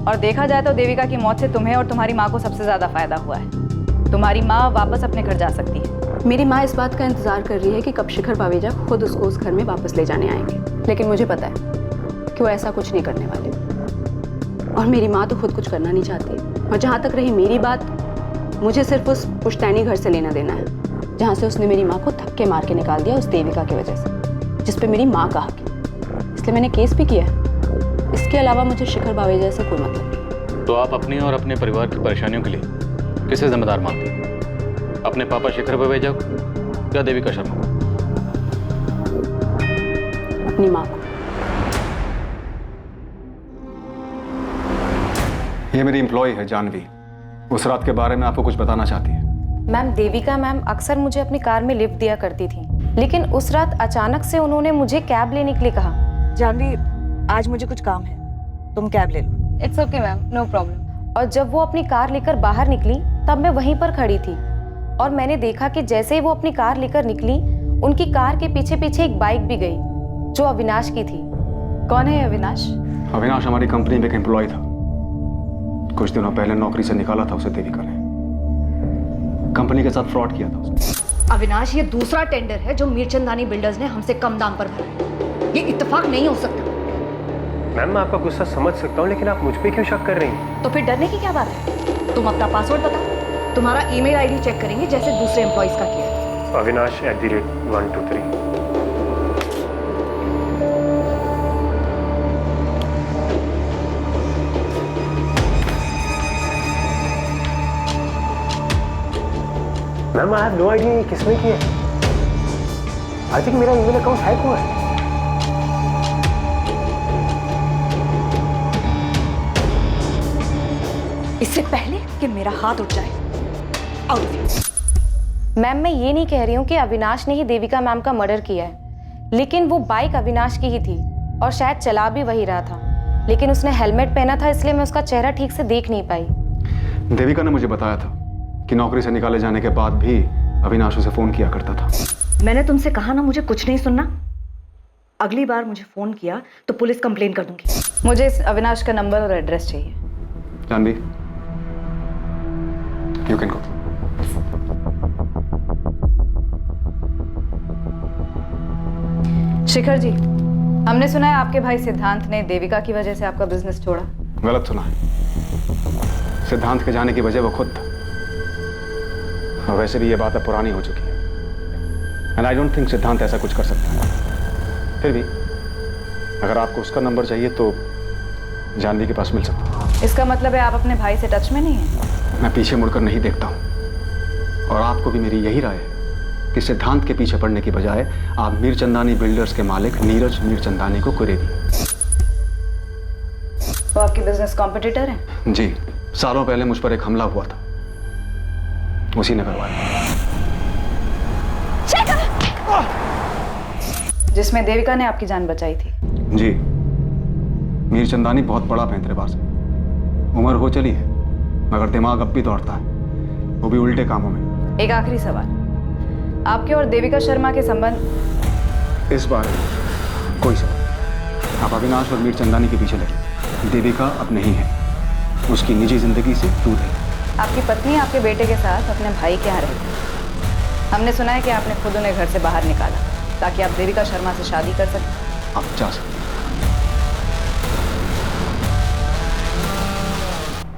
और देखा जाए तो देविका की मौत से तुम्हें और तुम्हारी माँ को सबसे ज्यादा फायदा हुआ है। तुम्हारी माँ वापस अपने घर जा सकती है। मेरी माँ इस बात का इंतजार कर रही है कि कब शिखर बावेजा खुद उसको उस घर में वापस ले जाने आएंगे, लेकिन मुझे पता है कि वो ऐसा कुछ नहीं करने वाले। और मेरी माँ तो खुद कुछ करना नहीं चाहती। और जहाँ तक रही मेरी बात, मुझे सिर्फ उस पुश्तैनी घर से लेना देना है जहाँ से उसने मेरी माँ को धक्के मार के निकाल दिया उस देविका की वजह से, जिस पे मेरी माँ का हक है। इसलिए मैंने केस भी किया है। इसके अलावा मुझे शिखर बावेजा से कोई मतलब नहीं। तो आप अपनी और अपने परिवार की परेशानियों के लिए किसे जिम्मेदार मानती हैं? अपने पापा शिखर बावेजा को या देविका शर्मा को? अपनी माँ को। ये मेरी एम्प्लॉय है जानवी। उस रात के बारे में आपको कुछ बताना चाहती है। मैम, देविका मैम अक्सर मुझे अपनी कार में लिफ्ट दिया करती थी, लेकिन उस रात अचानक से उन्होंने मुझे कैब लेने के लिए कहा। जानवी, आज मुझे कुछ काम है, तुम कैब ले लो। It's okay ma'am, no problem. और जब वो अपनी कार लेकर बाहर निकली तब मैं वहीं पर खड़ी थी और मैंने देखा कि जैसे ही वो अपनी कार लेकर निकली, उनकी कार के पीछे पीछे एक बाइक भी गई जो अविनाश की थी। कौन है अविनाश? अविनाश हमारी कंपनी में एक एम्प्लॉय था। कुछ दिनों पहले नौकरी से निकाला था उसे देविका ने। कंपनी के साथ फ्रॉड किया था उसने। अविनाश, ये दूसरा टेंडर है जो मीरचंदानी बिल्डर्स ने हमसे कम दाम पर भरा है। ये इत्तेफाक नहीं हो सकता। मैम, मैं आपका गुस्सा समझ सकता हूँ, लेकिन आप मुझ पे क्यों शक कर रही हैं? तो फिर डरने की क्या बात है? तुम अपना पासवर्ड बताओ, तुम्हारा ईमेल आईडी चेक करेंगे जैसे दूसरे एम्प्लॉइज का किया। Avinash@123। Ma'am, I have no idea ये किसने किया है। आई थिंक मेरा ईमेल अकाउंट हैक हुआ है। इससे पहले कि मेरा हाथ उठ जाए, आउट। मैम, मैं ये नहीं कह रही हूँ कि अविनाश ने ही देविका मैम का मर्डर किया है, लेकिन वो बाइक अविनाश की ही थी और शायद चला भी वही रहा था, लेकिन उसने हेलमेट पहना था इसलिए मैं उसका चेहरा ठीक से देख नहीं पाई। देविका ने मुझे बताया था कि नौकरी से निकाले जाने के बाद भी अविनाश उसे फोन किया करता था। मैंने तुमसे कहा ना मुझे कुछ नहीं सुनना। अगली बार मुझे फोन किया तो पुलिस कंप्लेन कर दूंगी। मुझे इस अविनाश का नंबर और एड्रेस चाहिए। Janvi, you can go. Shikhar ji, हमने सुना है आपके भाई सिद्धांत ने देविका की वजह से आपका बिजनेस छोड़ा। गलत सुना है। सिद्धांत के जाने की वजह वो खुद था। और वैसे भी ये बात अब पुरानी हो चुकी है। एंड आई डोंट थिंक सिद्धांत ऐसा कुछ कर सकता है। फिर भी अगर आपको उसका नंबर चाहिए तो जानवी के पास मिल सकता है। इसका मतलब है आप अपने भाई से टच में नहीं हैं? मैं पीछे मुड़कर नहीं देखता हूँ। और आपको भी मेरी यही राय है कि सिद्धांत के पीछे पड़ने की बजाय आप मीरचंदानी बिल्डर्स के मालिक नीरज मीरचंदानी को कुरे दिए। वो आपके बिजनेस कॉम्पिटिटर हैं? जी, सालों पहले मुझ पर एक हमला हुआ था, उसी ने करवाया। जिसमें देविका ने आपकी जान बचाई थी। जी, मीरचंदानी बहुत बड़ा पैंतरेबाज है। उम्र हो चली है मगर दिमाग अब भी दौड़ता है, वो भी उल्टे कामों में। एक आखिरी सवाल, आपके और देविका शर्मा के संबंध? इस बार कोई सवाल। आप अविनाश और मीरचंदानी के पीछे लगे। देविका अब नहीं है, उसकी निजी जिंदगी से दूर है। आपकी पत्नी आपके बेटे के साथ अपने भाई के यहाँ रहती है। हमने सुना है कि आपने खुद उन्हें घर से बाहर निकाला ताकि आप देविका शर्मा से शादी कर सकें। आप जा सकते।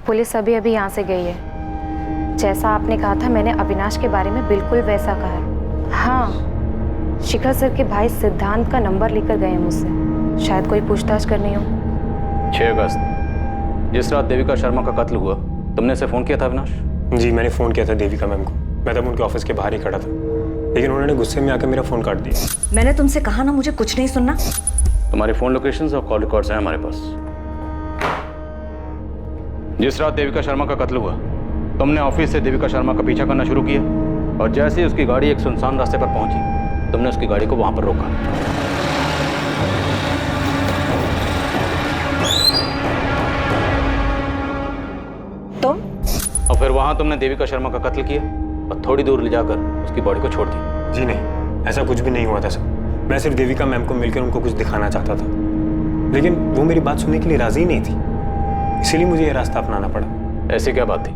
पुलिस अभी अभी यहाँ से गई है। जैसा आपने कहा था, मैंने अविनाश के बारे में बिल्कुल वैसा कहा है। हाँ, शिखर सर के भाई सिद्धांत का नंबर लेकर गए हैं मुझसे, शायद कोई पूछताछ करनी हो। 6 अगस्त, जिस रात देविका शर्मा का कत्ल हुआ, तुमने उसे फोन किया था अविनाश? जी, मैंने फ़ोन किया था देविका मैम को। मैं तब उनके ऑफिस के बाहर ही खड़ा था, लेकिन उन्होंने गुस्से में आकर मेरा फ़ोन काट दिया। मैंने तुमसे कहा ना मुझे कुछ नहीं सुनना। तुम्हारे फोन लोकेशंस और कॉल रिकॉर्ड्स हैं हमारे पास। जिस रात देविका शर्मा का कत्ल हुआ, तुमने ऑफिस से देविका शर्मा का पीछा करना शुरू किया और जैसे ही उसकी गाड़ी एक सुनसान रास्ते पर पहुंची, तुमने उसकी गाड़ी को वहां पर रोका। तुम? और फिर वहां तुमने देविका शर्मा का कत्ल किया और थोड़ी दूर ले जाकर उसकी बॉडी को छोड़ दिया। जी नहीं, ऐसा कुछ भी नहीं हुआ था सर। मैं सिर्फ देविका मैम को मिलकर उनको कुछ दिखाना चाहता था, लेकिन वो मेरी बात सुनने के लिए राजी नहीं थी, इसीलिए मुझे यह रास्ता अपनाना पड़ा। ऐसी क्या बात थी?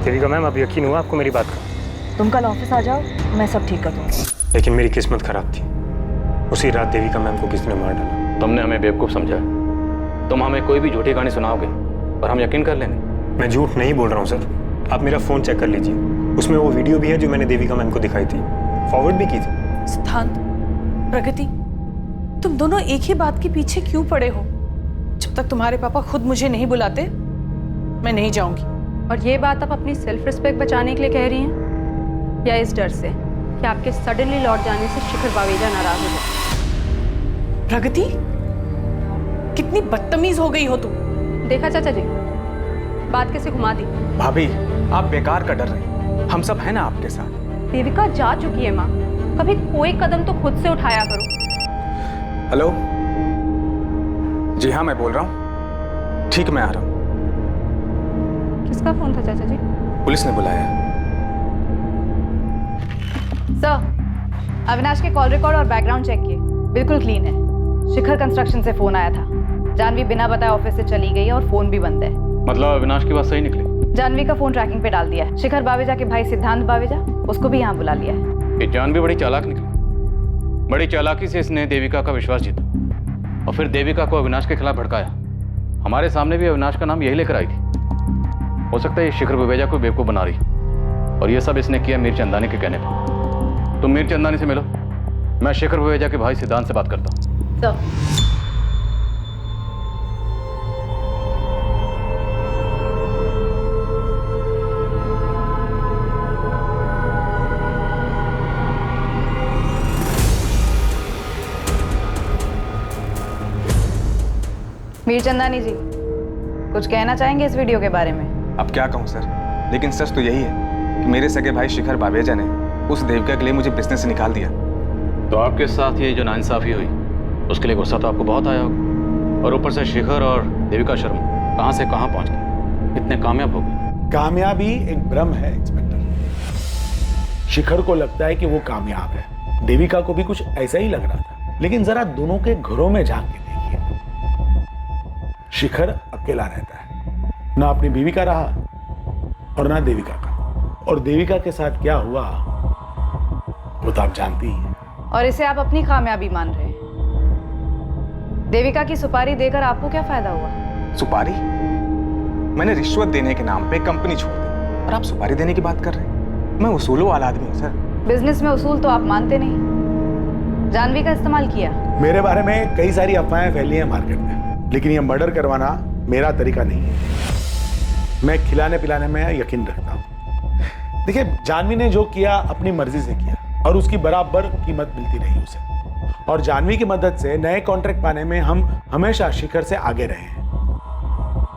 देविका मैम, अब यकीन हुआ आपको मेरी बात का? तुम कल ऑफिस आ जाओ, मैं सब ठीक कर दूंगी। लेकिन मेरी किस्मत खराब थी। उसी रात देविका मैम को किसने मार डाला। तुमने हमें बेवकूफ समझा। तुम हमें कोई भी झूठी कहानी सुनाओगे और हम यकीन कर लेंगे। मैं झूठ नहीं बोल रहा हूँ सर। आप मेरा फ़ोन चेक कर लीजिए, उसमें वो वीडियो भी है जो मैंने देविका मैम को दिखाई थी, फॉरवर्ड भी की थी। सिद्धांत, प्रगति, तुम दोनों एक ही बात के पीछे क्यों पड़े हो? जब जब तक तुम्हारे पापा खुद मुझे नहीं बुलाते मैं नहीं जाऊंगी। और ये बात आप अपनी सेल्फ रिस्पेक्ट बचाने के लिए कह रही हैं या इस डर से कि आपके सडनली लौट जाने से शिखर बावेजा नाराज हो जाए? प्रगति, कितनी बदतमीज हो गई हो तुम। देखा चाचा जी, बात कैसे घुमा दी। भाभी आप बेकार का डर रहे, हम सब हैं ना आपके साथ। देविका जा चुकी है माँ, कभी कोई कदम तो खुद से उठाया करो। हेलो, जी हाँ मैं बोल रहा हूँ। ठीक मैं आ रहा हूँ। किसका फोन था चाचा जी? पुलिस ने बुलाया। सर, अविनाश के कॉल रिकॉर्ड और बैकग्राउंड चेक किए, बिल्कुल क्लीन है। शिखर कंस्ट्रक्शन से फोन आया था। जानवी बिना बताए ऑफिस से चली गई और फोन भी बंद है। मतलब अविनाश की बात सही निकली? जानवी का फोन ट्रैकिंग पे डाल दिया है। शिखर बावेजा के भाई सिद्धांत बावेजा, उसको भी यहाँ बुला लिया है। ये जानवी बड़ी चालाक निकली। बड़ी चालाकी से इसने देविका का विश्वास जीता और फिर देविका को अविनाश के खिलाफ भड़काया। हमारे सामने भी अविनाश का नाम यही लेकर आई थी। हो सकता है ये शिखर बावेजा को बेवकूफ बना रही, और ये सब इसने किया मीर चंदानी के कहने पर। तुम मीर चंदानी से मिलो, मैं शिखर बावेजा के भाई सिद्धांत से बात करता हूँ। मीर चंदानी जी, कुछ कहना चाहेंगे इस वीडियो के बारे में? अब क्या कहूँ सर, लेकिन सच तो यही है कि मेरे सगे भाई शिखर बावेजा ने उस देविका के लिए मुझे बिजनेस से निकाल दिया। तो आपके साथ ये जो नाइंसाफी हुई उसके लिए गुस्सा तो आपको बहुत आया होगा, और ऊपर से शिखर और देविका शर्मा कहाँ से कहाँ पहुँच गए, इतने कामयाब हो गए। कामयाबी एक भ्रम है इंस्पेक्टर। शिखर को लगता है कि वो कामयाब है, देविका को भी कुछ ऐसा ही लग रहा था। लेकिन जरा दोनों के घरों में झांक के देखिए, शिखर अकेला रहता है, ना अपनी बीवी का रहा और ना देविका का। और देविका के साथ क्या हुआ वो तो आप जानती ही हैं। और इसे आप अपनी कामयाबी मान रहे हैं। देविका की सुपारी देकर आपको क्या फायदा हुआ? सुपारी? मैंने रिश्वत देने के नाम पे कंपनी छोड़ दी और आप सुपारी देने की बात कर रहे हैं? मैं उसूलों वाला आदमी हूँ सर। बिजनेस में उसूल तो आप मानते नहीं। जानवी का इस्तेमाल किया। मेरे बारे में कई सारी अफवाहें फैली हैं मार्केट में, लेकिन ये मर्डर करवाना मेरा तरीका नहीं है। मैं खिलाने पिलाने में यकीन रखता हूँ। देखिए, जानवी ने जो किया अपनी मर्जी से किया और उसकी बराबर कीमत मिलती रही उसे। और जानवी की मदद से नए कॉन्ट्रैक्ट पाने में हम हमेशा शिखर से आगे रहे हैं।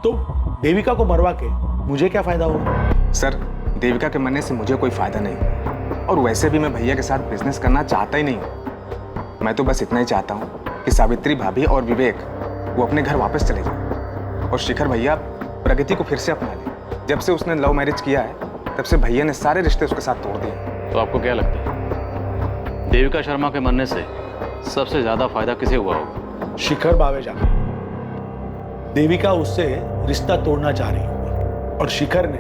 तो देविका को मरवा के मुझे क्या फायदा होगा? सर, देविका के मरने से मुझे कोई फायदा नहीं, और वैसे भी मैं भैया के साथ बिजनेस करना चाहता ही नहीं हूँ। मैं तो बस इतना ही चाहता हूँ कि सावित्री भाभी और विवेक वो अपने घर वापस चले जाए और शिखर भैया प्रगति को फिर से अपना ले। जब से उसने लव मैरिज किया है तब से भैया ने सारे रिश्ते उसके साथ तोड़ दिए। तो आपको क्या लगता है देविका शर्मा के मरने से सबसे ज्यादा फायदा किसे हुआ होगा? शिखर बावेजा। देविका उससे रिश्ता तोड़ना चाह रही होगी और शिखर ने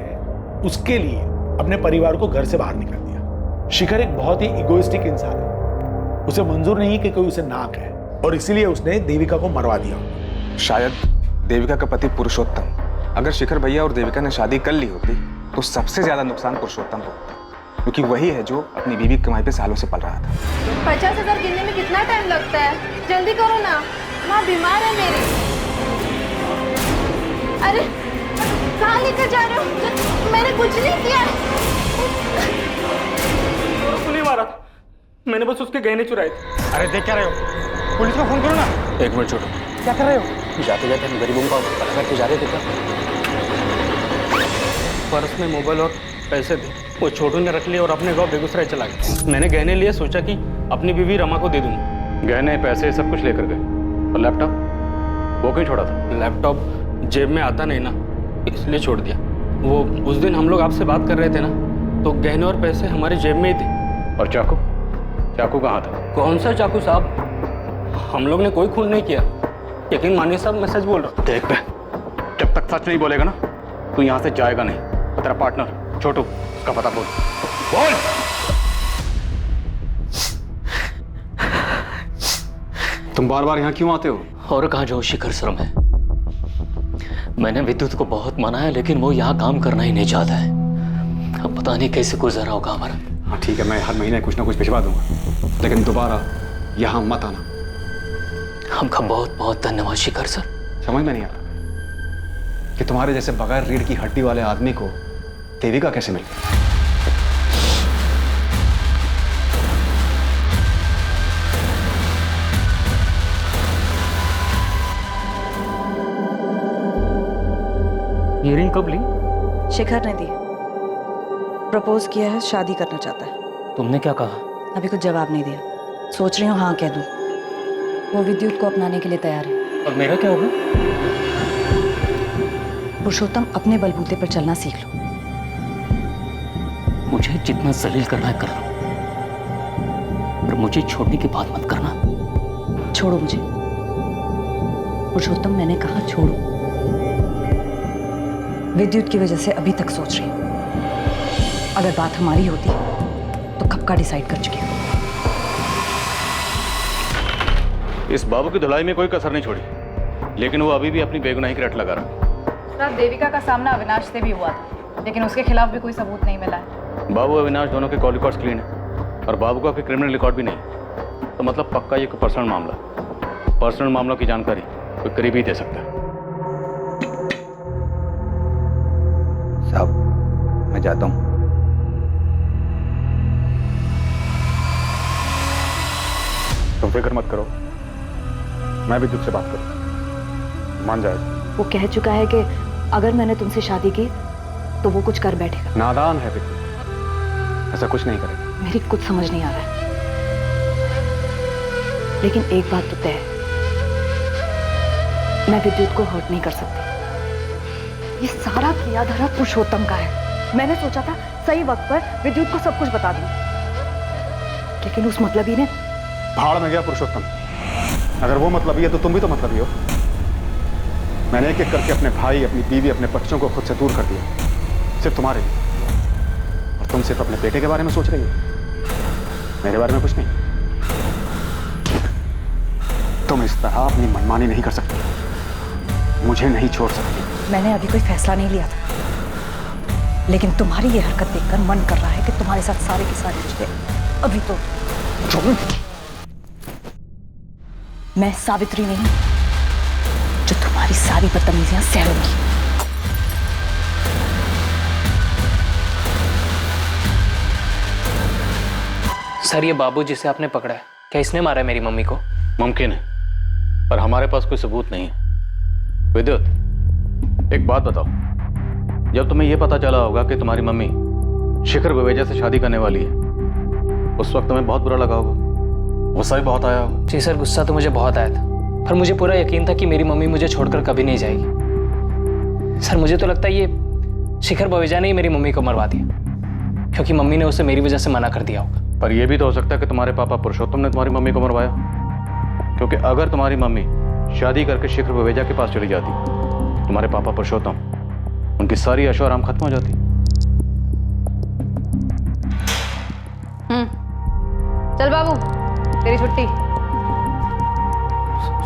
उसके लिए अपने परिवार को घर से बाहर निकाल दिया। शिखर एक बहुत ही इगोइस्टिक इंसान है, उसे मंजूर नहीं कि कोई उसे ना कहे, और इसीलिए उसने देविका को मरवा दिया। शायद देविका का पति पुरुषोत्तम, अगर शिखर भैया और देविका ने शादी कर ली होती तो सबसे ज्यादा नुकसान पुरुषोत्तम को होता, क्योंकि वही है जो अपनी बीवी की कमाई पे सालों से पल रहा था। 50,000 गिनने में कितना टाइम लगता है? जल्दी करो ना, माँ बीमार है मेरी। अरे कहाँ लेकर जा रहे हो? मैंने कुछ नहीं किया। नहीं मारा, मैंने बस उसके गहने चुराए थे। अरे देख क्या रहे हो? पुलिस को फोन करो ना। एक मिनट छोटो, क्या कर रहे हो? जाते जाते हम गरीबों का पता करके जा रहे थे क्या? पर्स में मोबाइल और पैसे थे, वो छोटू ने रख लिए और अपने गांव बेगूसराय चला गया। मैंने गहने लिए, सोचा कि अपनी बीवी रमा को दे दूंगा। गहने पैसे सब कुछ लेकर गए, और लैपटॉप वो क्यों छोड़ा था? लैपटॉप जेब में आता नहीं ना, इसलिए छोड़ दिया। वो उस दिन हम लोग आपसे बात कर रहे थे ना, तो गहने और पैसे हमारी जेब में ही थे। और चाकू? चाकू कहाँ था? कौन सा चाकू साहब? हम लोग ने कोई खून नहीं किया, यकीन मानिए साहब, मैं सच बोल रहा हूँ। देख बे, जब तक सच नहीं बोलेगा ना तू यहाँ से जाएगा नहीं। तेरा पार्टनर छोटू, उसका पता बोल। बोल। तुम बार बार यहाँ क्यों आते हो? और कहाँ जाऊँ शिखर शर्मा है। मैंने विद्युत को बहुत मनाया, लेकिन वो यहाँ काम करना ही नहीं चाहता है। अब पता नहीं कैसे गुजरा होगा हमारा। हाँ ठीक है, मैं हर महीने कुछ ना कुछ भिजवा दूंगा, लेकिन दोबारा यहाँ मत आना। हमका बहुत बहुत धन्यवाद शिखर सर। समझ में नहीं आता कि तुम्हारे जैसे बगैर रीढ़ की हड्डी वाले आदमी को देविका कैसे मिल गई। ये रिंग कब ली? शिखर ने दी। प्रपोज किया है, शादी करना चाहता है। तुमने क्या कहा? अभी कुछ जवाब नहीं दिया। सोच रही हूँ हाँ कह दूँ। वो विद्युत को अपनाने के लिए तैयार है। और मेरा क्या होगा? पुरुषोत्तम, अपने बलबूते पर चलना सीख लो। मुझे जितना जलील करना है कर लो, पर मुझे छोड़ने की बात मत करना। छोड़ो मुझे पुरुषोत्तम, मैंने कहा छोड़ो। विद्युत की वजह से अभी तक सोच रही हूँ। अगर बात हमारी होती तो कब का डिसाइड कर चुकी हूँ। इस बाबू की धुलाई में कोई कसर नहीं छोड़ी, लेकिन वो अभी भी अपनी बेगुनाही की रट लगा रहा। सर, देविका का सामना अविनाश से भी हुआ था, लेकिन उसके खिलाफ भी कोई सबूत नहीं मिला है। बाबू अविनाश दोनों के कॉल रिकॉर्ड्स क्लीन है और बाबू का कोई क्रिमिनल रिकॉर्ड भी नहीं, तो मतलब पक्का ये कोई पर्सनल मामला। पर्सनल मामलों की जानकारी कोई करीब ही दे सकता है। साहब, मैं जाता हूँ। तुम फिक्र मत करो, मैं विद्युत से बात करूँ, मान जाएगा। वो कह चुका है कि अगर मैंने तुमसे शादी की तो वो कुछ कर बैठेगा। नादान है विद्युत, ऐसा कुछ नहीं करेगा। मेरी कुछ समझ नहीं आ रहा है, लेकिन एक बात तो तय है, मैं विद्युत को हर्ट नहीं कर सकती। ये सारा किया धरा पुरुषोत्तम का है। मैंने सोचा था सही वक्त पर विद्युत को सब कुछ बता दूं, लेकिन उस मतलबी ने भाड़ में गया पुरुषोत्तम। अगर वो मतलबी है तो तुम भी तो मतलबी हो। मैंने एक एक करके अपने भाई, अपनी बीवी, अपने बच्चों को खुद से दूर कर दिया, सिर्फ तुम्हारे लिए। और तुम सिर्फ अपने बेटे के बारे में सोच रही हो, मेरे बारे में कुछ नहीं। तुम इस तरह अपनी मनमानी नहीं कर सकती, मुझे नहीं छोड़ सकती। मैंने अभी कोई फैसला नहीं लिया था, लेकिन तुम्हारी ये हरकत देखकर मन कर रहा है कि तुम्हारे साथ सारे के सारे रिश्ते अभी तो छोड़ो। मैं सावित्री नहीं जो तुम्हारी सारी बदतमीजियां सहूंगी। सर, ये बाबू जिसे आपने पकड़ा है, क्या इसने मारा है मेरी मम्मी को? मुमकिन है, पर हमारे पास कोई सबूत नहीं है। विद्युत, एक बात बताओ, जब तुम्हें यह पता चला होगा कि तुम्हारी मम्मी शिखर बवेजा से शादी करने वाली है, उस वक्त तुम्हें बहुत बुरा लगा होगा, गुस्सा भी बहुत आया होगा। जी सर, गुस्सा तो मुझे बहुत आया था, पर मुझे पूरा यकीन था कि मेरी मम्मी मुझे छोड़कर कभी नहीं जाएगी। सर, मुझे तो लगता है ये शिखर बवेजा ने ही मेरी मम्मी को मरवा दिया, क्योंकि मम्मी ने उसे मेरी वजह से मना कर दिया होगा। पर यह भी तो हो सकता है कि तुम्हारे पापा पुरुषोत्तम ने तुम्हारी मम्मी को मरवाया, क्योंकि अगर तुम्हारी मम्मी शादी करके शिखर बवेजा के पास चली जाती, तुम्हारे पापा पुरुषोत्तम, उनकी सारी ऐशो आराम खत्म हो जाती। चल बाबू, तेरी छुट्टी।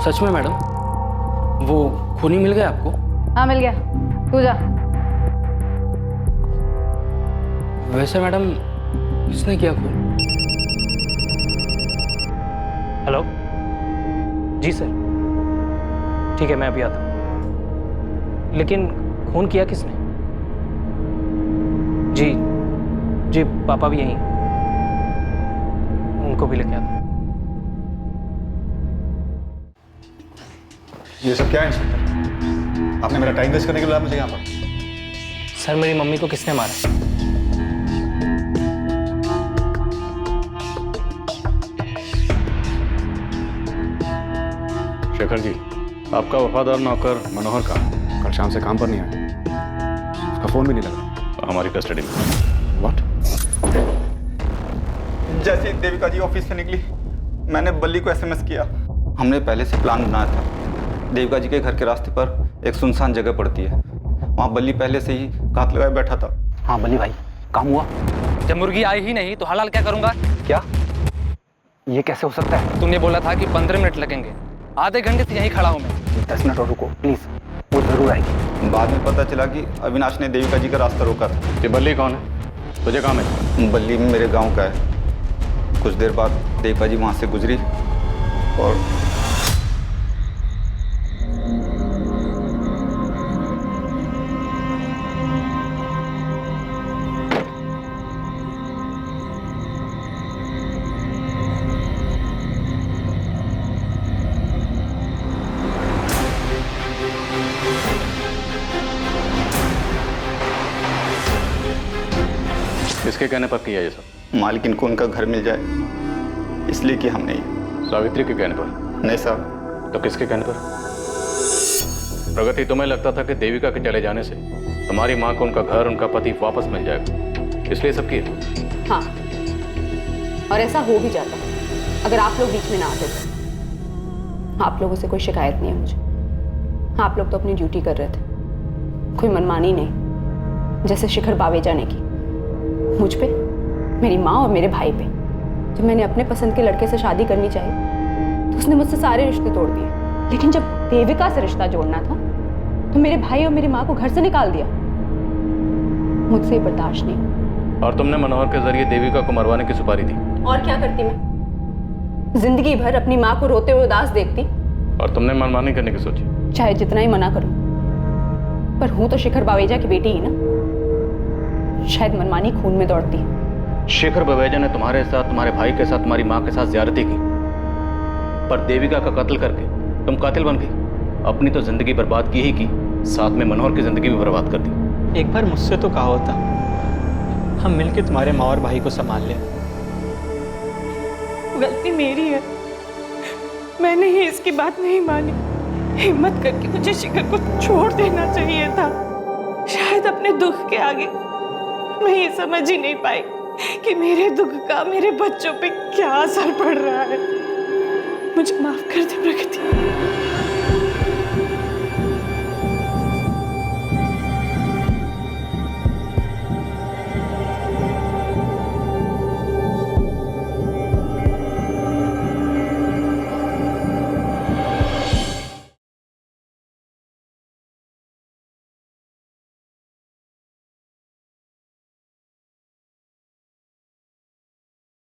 सच में मैडम, वो खूनी मिल गया आपको? हाँ, मिल गया। तू जा। वैसे मैडम, किसने किया खून? हेलो जी सर, ठीक है, मैं अभी आता हूँ। लेकिन खून किया किसने? जी जी, पापा भी यहीं, उनको भी लेके आता। ये सब क्या है इंस्पेक्टर? आपने मेरा टाइम वेस्ट करने के लिए मुझे यहाँ पर? सर, मेरी मम्मी को किसने मारा? शेखर जी, आपका वफादार नौकर मनोहर का कल शाम से काम पर नहीं आया, उसका फोन भी नहीं लगा। हमारी कस्टडी में। व्हाट? जैसे ही देविका जी ऑफिस से निकली, मैंने बल्ली को एसएमएस किया। हमने पहले से प्लान बनाया था। देविका जी के घर के रास्ते पर एक सुनसान जगह पड़ती है, वहाँ बल्ली पहले से ही घात लगाए बैठा था। हाँ बल्ली भाई, काम हुआ? जब मुर्गी आई ही नहीं तो हलाल क्या करूंगा? क्या? ये कैसे हो सकता है? तुमने बोला था कि 15 मिनट लगेंगे, आधे घंटे से यहीं खड़ा हूं मैं। 10 मिनट और रुको प्लीज, वो जरूर आएगी। बाद में पता चला कि अविनाश ने देविका जी का रास्ता रोका था। ये बल्ली कौन है? तुझे काम है? बल्ली मेरे गांव का है। कुछ देर बाद देविका जी वहां से गुजरी और किसके कहने पर किया ये सब? मालकिन को उनका घर मिल जाए इसलिए कि हम नहीं। सावित्री के कहने पर? नहीं साहब। तो किसके कहने पर? प्रगति, तुम्हें लगता था कि देविका के चले जाने से तुम्हारी माँ को उनका घर, उनका पति वापस मिल जाएगा, इसलिए सब किया? हाँ, और ऐसा हो भी जाता अगर आप लोग बीच में ना आते तो। आप लोगों से कोई शिकायत नहीं है मुझे। आप लोग तो अपनी ड्यूटी कर रहे थे, कोई मनमानी नहीं जैसे शिखर बावेजा ने की मुझ पे, मेरी माँ और मेरे भाई पे। जब मैंने अपने पसंद के लड़के से शादी करनी चाहिए तो उसने मुझसे सारे रिश्ते तोड़ दिए, लेकिन जब देविका से रिश्ता जोड़ना था तो मेरे भाई और मेरी माँ को घर से निकाल दिया। मुझसे बर्दाश्त नहीं। और तुमने मनोहर के जरिए देविका को मरवाने की सुपारी दी। और क्या करती मैं? जिंदगी भर अपनी माँ को रोते हुए उदास देखती। और तुमने मनमानी करने की सोची? चाहे जितना ही मना करूं, पर हूं तो शिखर बावेजा की बेटी ही ना। शायद मनमानी खून में दौड़ती है। शेखर बवेजा ने तुम्हारे साथ, तुम्हारे भाई के साथ, तुम्हारी माँ के साथ ज्यादती की, पर देविका का कत्ल करके तुम कातिल बन गई। अपनी तो जिंदगी बर्बाद की ही की, साथ में मनोहर की जिंदगी भी बर्बाद कर दी। एक बार मुझसे तो कहा होता हम मिलके तुम्हारे माँ और भाई को संभाल लें। गलती मेरी है, मैंने ही इसकी बात नहीं मानी। हिम्मत करके मुझे शिखर को छोड़ देना चाहिए था। शायद अपने दुख के आगे मैं ये समझ ही नहीं पाई कि मेरे दुख का मेरे बच्चों पे क्या असर पड़ रहा है। मुझे माफ कर दे प्रगति।